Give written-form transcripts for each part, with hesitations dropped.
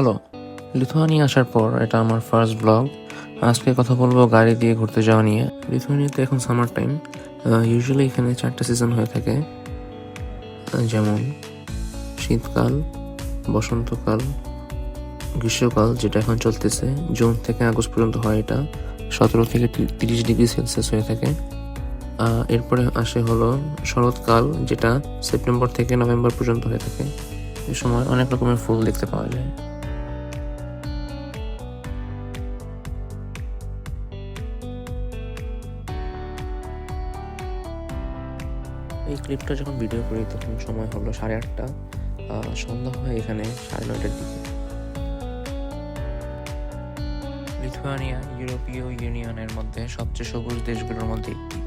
Hello, Lithuania আসার পর এটা আমার ফার্স্ট ব্লগ। আজকে কথা বলবো গাড়ি দিয়ে ঘুরতে যাওয়া নিয়ে। লিথুয়ানিয়াতে এখন সামার টাইম। ইউজুয়ালি এখানে 4টা সিজন হয়ে থাকে, যেমন শীতকাল, বসন্তকাল, গ্রীষ্মকাল যেটা এখন চলতেছে জুন থেকে আগস্ট পর্যন্ত হয়। এটা 17 থেকে 30 ডিগ্রি সেলসিয়াস হয়ে থাকে। এরপরে আসে হলো শরৎকাল, যেটা সেপ্টেম্বর থেকে নভেম্বর পর্যন্ত হয়ে থাকে। এই সময় অনেক রকমের ফুল দেখতে পাওয়া যায়। এই ক্লিপটা যখন ভিডিও করি তখন সময় হলো 8:30। সন্ধ্যা হয় এখানে 9:30-র দিকে। লিথুয়ানিয়া ইউরোপীয় ইউনিয়নের মধ্যে সবচেয়ে সবুজ দেশগুলোর মধ্যে একটি।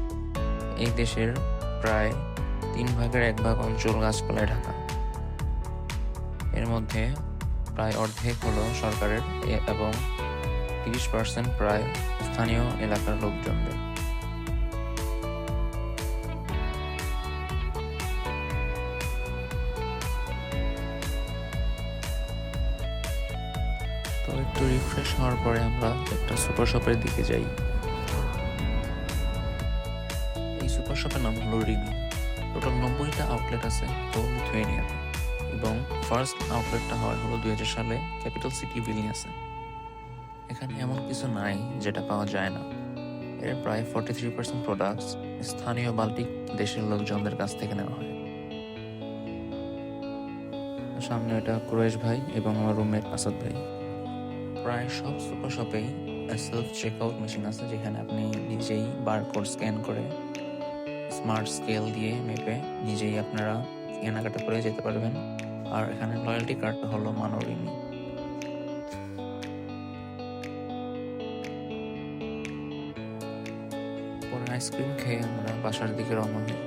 এই দেশের প্রায় 1/3 অঞ্চল গাছপালায় ঢাকা। এর মধ্যে প্রায় অর্ধেক হলো সরকারের এবং 30% প্রায় স্থানীয় এলাকার লোকজনদের। তো একটু রিফ্রেশ হওয়ার পরে আমরা একটা সুপার শপের দিকে যাই। এই সুপার শপের নাম হলো রিমি। টোটাল 90টা আউটলেট আছে লিথুয়ানিয়াতে, এবং ফার্স্ট আউটলেটটা হয় হলো 2000 সালে ক্যাপিটাল সিটি ভিলনিয়াসে। এখানে এমন কিছু নাই যেটা পাওয়া যায় না। এর প্রায় 43% প্রোডাক্টস স্থানীয় বাল্টিক দেশের লোকজনদের কাছ থেকে নেওয়া হয়। সামনে এটা কুরেশ ভাই এবং আমার রুমমেট আসাদ ভাই। প্রায় সব সুপার শপেই সেলফ চেক আউট মেশিন আছে, যেখানে আপনি নিজেই বারকোড স্ক্যান করে স্মার্ট স্কেল দিয়ে মেপে নিজেই আপনারা কেনাকাটা করে যেতে পারবেন। আর এখানে লয়্যালটি কার্ডটা হলো মানরিমি। পরে আইসক্রিম খেয়ে আমরা বাসার দিকে রওনা হই।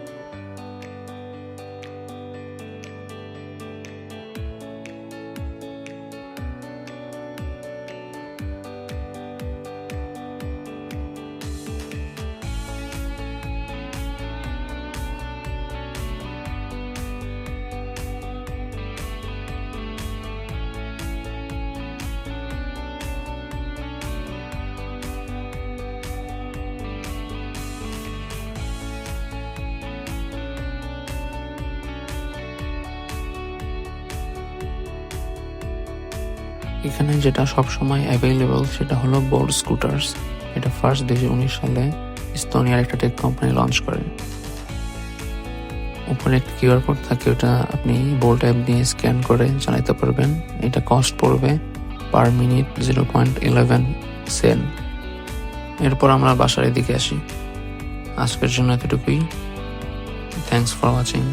এখানে যেটা সবসময় অ্যাভেলেবল সেটা হলো বোল্ট স্কুটার্স। এটা ফার্স্ট 2019 সালে ইস্তোনিয়ার একটা টেক কোম্পানি লঞ্চ করে। উপরে একটা কিউআর কোড থাকে, ওটা আপনি বোল্ট অ্যাপ দিয়ে স্ক্যান করে চালাতে পারবেন। এটা কস্ট পড়বে পার মিনিট 0.11 সেন্ট। এরপর আমরা বাসার দিকে আসি। আজকের জন্য এতটুকুই। Thanks for watching.